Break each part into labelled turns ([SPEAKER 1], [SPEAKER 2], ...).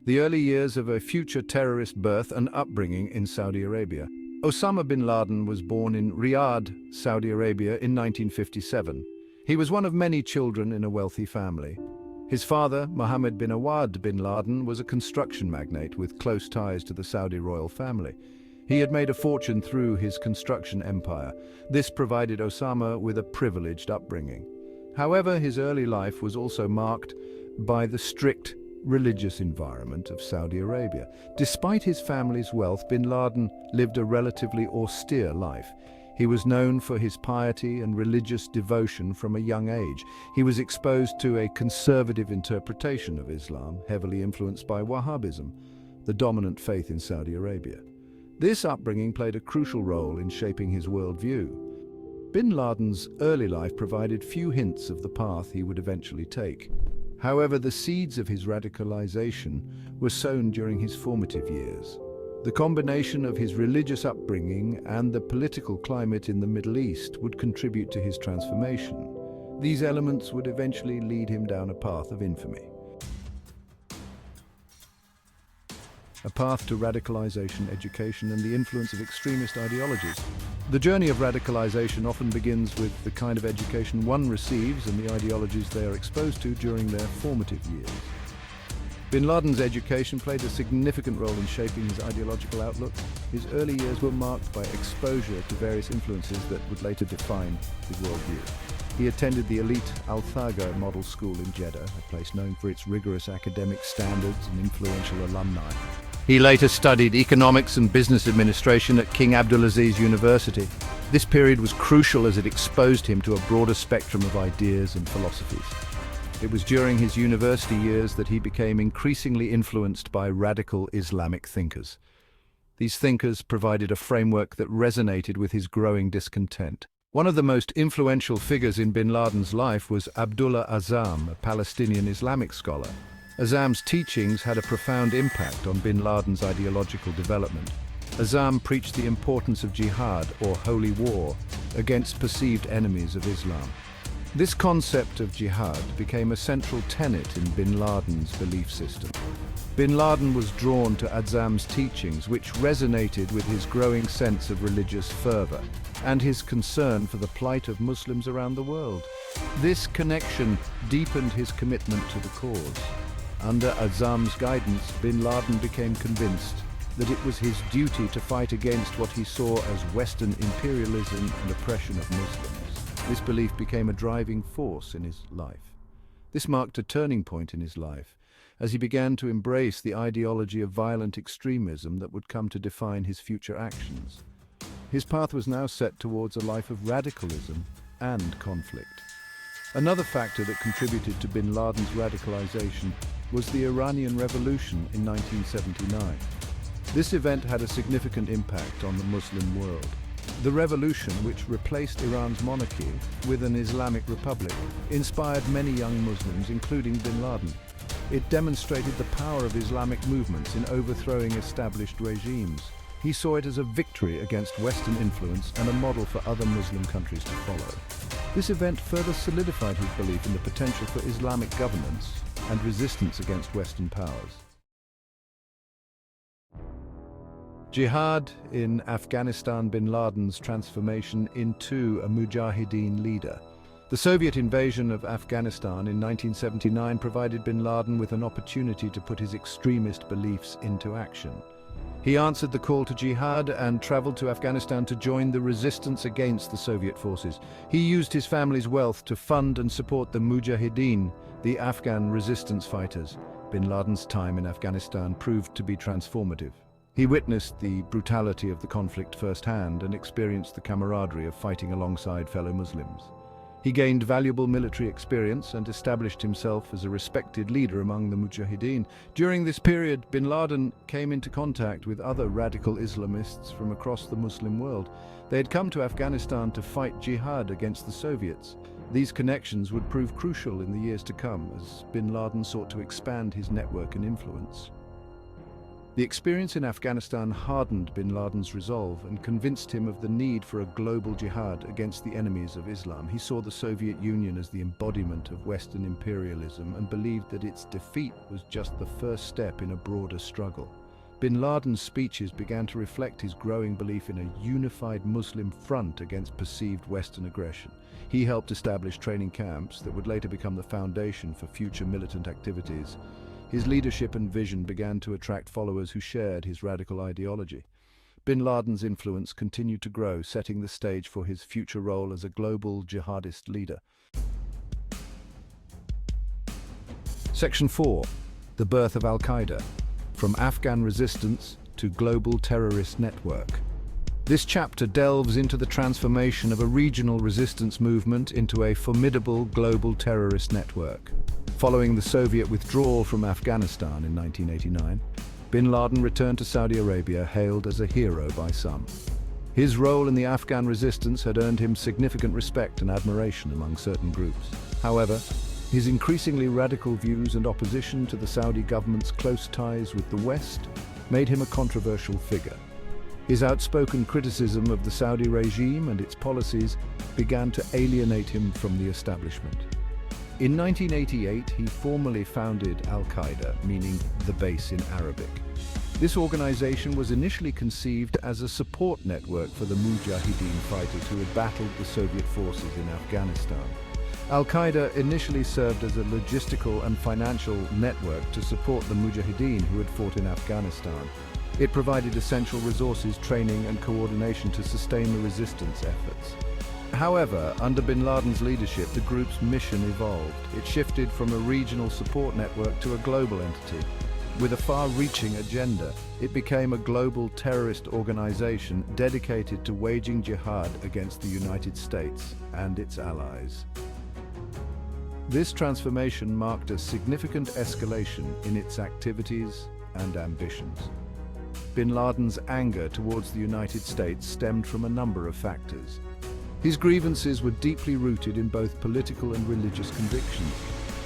[SPEAKER 1] the early years of a future terrorist birth and upbringing in Saudi Arabia. Osama bin Laden was born in Riyadh, Saudi Arabia in 1957. He was one of many children in a wealthy family. His father, Mohammed bin Awad bin Laden, was a construction magnate with close ties to the Saudi royal family. He had made a fortune through his construction empire. This provided Osama with a privileged upbringing. However, his early life was also marked by the strict religious environment of Saudi Arabia. Despite his family's wealth, bin Laden lived a relatively austere life. He was known for his piety and religious devotion from a young age. He was exposed to a conservative interpretation of Islam, heavily influenced by Wahhabism, the dominant faith in Saudi Arabia. This upbringing played a crucial role in shaping his worldview. Bin Laden's early life provided few hints of the path he would eventually take. However, the seeds of his radicalization were sown during his formative years. The combination of his religious upbringing and the political climate in the Middle East would contribute to his transformation. These elements would eventually lead him down a path of infamy. A path to radicalization, education, and the influence of extremist ideologies. The journey of radicalization often begins with the kind of education one receives and the ideologies they are exposed to during their formative years. Bin Laden's education played a significant role in shaping his ideological outlook. His early years were marked by exposure to various influences that would later define his worldview. He attended the elite Al-Thaga Model School in Jeddah, a place known for its rigorous academic standards and influential alumni. He later studied economics and business administration at King Abdulaziz University. This period was crucial as it exposed him to a broader spectrum of ideas and philosophies. It was during his university years that he became increasingly influenced by radical Islamic thinkers. These thinkers provided a framework that resonated with his growing discontent. One of the most influential figures in bin Laden's life was Abdullah Azzam, a Palestinian Islamic scholar. Azzam's teachings had a profound impact on bin Laden's ideological development. Azzam preached the importance of jihad, or holy war, against perceived enemies of Islam. This concept of jihad became a central tenet in bin Laden's belief system. Bin Laden was drawn to Azzam's teachings, which resonated with his growing sense of religious fervor and his concern for the plight of Muslims around the world. This connection deepened his commitment to the cause. Under Azzam's guidance, bin Laden became convinced that it was his duty to fight against what he saw as Western imperialism and oppression of Muslims. This belief became a driving force in his life. This marked a turning point in his life, as he began to embrace the ideology of violent extremism that would come to define his future actions. His path was now set towards a life of radicalism and conflict. Another factor that contributed to bin Laden's radicalization was the Iranian Revolution in 1979. This event had a significant impact on the Muslim world. The revolution, which replaced Iran's monarchy with an Islamic republic, inspired many young Muslims, including bin Laden. It demonstrated the power of Islamic movements in overthrowing established regimes. He saw it as a victory against Western influence and a model for other Muslim countries to follow. This event further solidified his belief in the potential for Islamic governance and resistance against Western powers. Jihad in Afghanistan, bin Laden's transformation into a mujahideen leader. The Soviet invasion of Afghanistan in 1979 provided bin Laden with an opportunity to put his extremist beliefs into action. He answered the call to jihad and traveled to Afghanistan to join the resistance against the Soviet forces. He used his family's wealth to fund and support the mujahideen, the Afghan resistance fighters. Bin Laden's time in Afghanistan proved to be transformative. He witnessed the brutality of the conflict firsthand and experienced the camaraderie of fighting alongside fellow Muslims. He gained valuable military experience and established himself as a respected leader among the Mujahideen. During this period, bin Laden came into contact with other radical Islamists from across the Muslim world. They had come to Afghanistan to fight jihad against the Soviets. These connections would prove crucial in the years to come as bin Laden sought to expand his network and influence. The experience in Afghanistan hardened bin Laden's resolve and convinced him of the need for a global jihad against the enemies of Islam. He saw the Soviet Union as the embodiment of Western imperialism and believed that its defeat was just the first step in a broader struggle. Bin Laden's speeches began to reflect his growing belief in a unified Muslim front against perceived Western aggression. He helped establish training camps that would later become the foundation for future militant activities. His leadership and vision began to attract followers who shared his radical ideology. Bin Laden's influence continued to grow, setting the stage for his future role as a global jihadist leader. Section 4. The birth of Al-Qaeda. From Afghan resistance to global terrorist network. This chapter delves into the transformation of a regional resistance movement into a formidable global terrorist network. Following the Soviet withdrawal from Afghanistan in 1989, bin Laden returned to Saudi Arabia, hailed as a hero by some. His role in the Afghan resistance had earned him significant respect and admiration among certain groups. However, his increasingly radical views and opposition to the Saudi government's close ties with the West made him a controversial figure. His outspoken criticism of the Saudi regime and its policies began to alienate him from the establishment. In 1988, he formally founded Al-Qaeda, meaning the base in Arabic. This organization was initially conceived as a support network for the Mujahideen fighters who had battled the Soviet forces in Afghanistan. Al-Qaeda initially served as a logistical and financial network to support the Mujahideen who had fought in Afghanistan. It provided essential resources, training, and coordination to sustain the resistance efforts. However, under bin Laden's leadership, the group's mission evolved. It shifted from a regional support network to a global entity. With a far-reaching agenda, it became a global terrorist organization dedicated to waging jihad against the United States and its allies. This transformation marked a significant escalation in its activities and ambitions. Bin Laden's anger towards the United States stemmed from a number of factors. His grievances were deeply rooted in both political and religious convictions.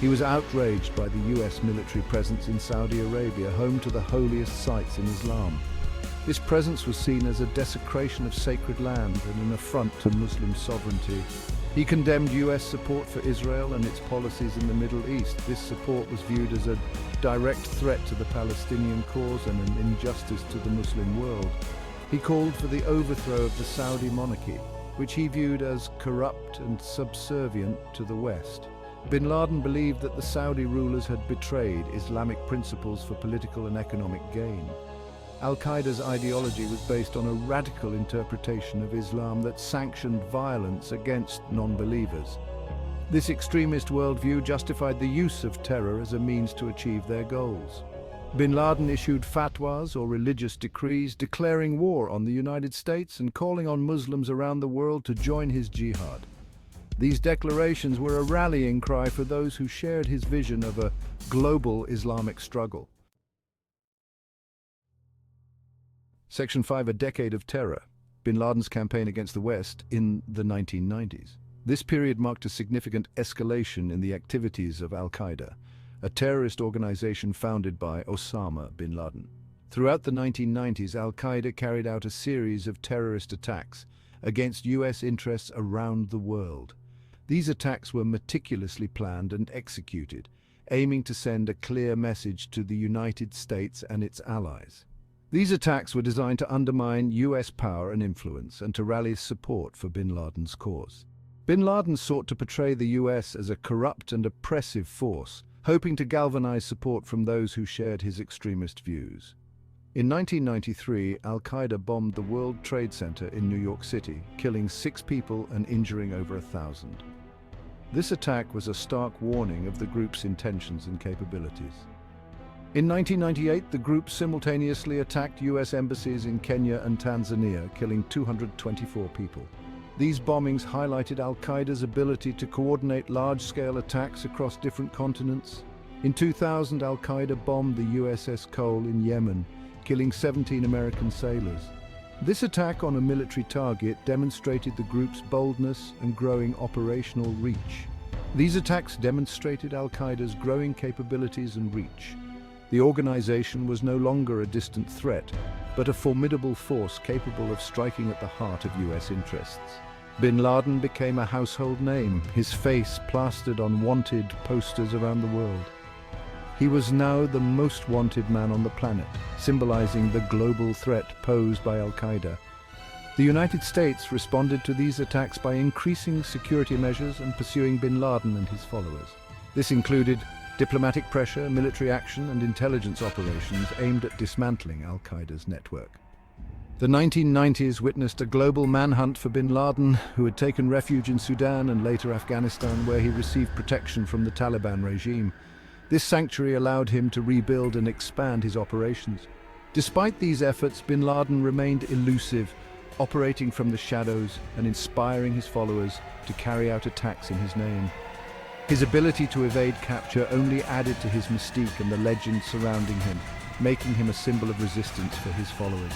[SPEAKER 1] He was outraged by the US military presence in Saudi Arabia, home to the holiest sites in Islam. This presence was seen as a desecration of sacred land and an affront to Muslim sovereignty. He condemned US support for Israel and its policies in the Middle East. This support was viewed as a direct threat to the Palestinian cause and an injustice to the Muslim world. He called for the overthrow of the Saudi monarchy, which he viewed as corrupt and subservient to the West. Bin Laden believed that the Saudi rulers had betrayed Islamic principles for political and economic gain. Al-Qaeda's ideology was based on a radical interpretation of Islam that sanctioned violence against non-believers. This extremist worldview justified the use of terror as a means to achieve their goals. Bin Laden issued fatwas or religious decrees declaring war on the United States and calling on Muslims around the world to join his jihad. These declarations were a rallying cry for those who shared his vision of a global Islamic struggle. Section 5. A decade of terror. Bin Laden's campaign against the West in the 1990s. This period marked a significant escalation in the activities of Al-Qaeda, a terrorist organization founded by Osama bin Laden. Throughout the 1990s, Al-Qaeda carried out a series of terrorist attacks against US interests around the world. These attacks were meticulously planned and executed, aiming to send a clear message to the United States and its allies. These attacks were designed to undermine US power and influence and to rally support for bin Laden's cause. Bin Laden sought to portray the US as a corrupt and oppressive force, hoping to galvanize support from those who shared his extremist views. In 1993, Al-Qaeda bombed the World Trade Center in New York City, killing 6 people and injuring over 1,000. This attack was a stark warning of the group's intentions and capabilities. In 1998, the group simultaneously attacked US embassies in Kenya and Tanzania, killing 224 people. These bombings highlighted Al-Qaeda's ability to coordinate large-scale attacks across different continents. In 2000, Al-Qaeda bombed the USS Cole in Yemen, killing 17 American sailors. This attack on a military target demonstrated the group's boldness and growing operational reach. These attacks demonstrated Al-Qaeda's growing capabilities and reach. The organization was no longer a distant threat, but a formidable force capable of striking at the heart of US interests. Bin Laden became a household name, his face plastered on wanted posters around the world. He was now the most wanted man on the planet, symbolizing the global threat posed by Al-Qaeda. The United States responded to these attacks by increasing security measures and pursuing bin Laden and his followers. This included diplomatic pressure, military action, and intelligence operations aimed at dismantling Al-Qaeda's network. The 1990s witnessed a global manhunt for bin Laden, who had taken refuge in Sudan and later Afghanistan, where he received protection from the Taliban regime. This sanctuary allowed him to rebuild and expand his operations. Despite these efforts, bin Laden remained elusive, operating from the shadows and inspiring his followers to carry out attacks in his name. His ability to evade capture only added to his mystique and the legend surrounding him, making him a symbol of resistance for his followers.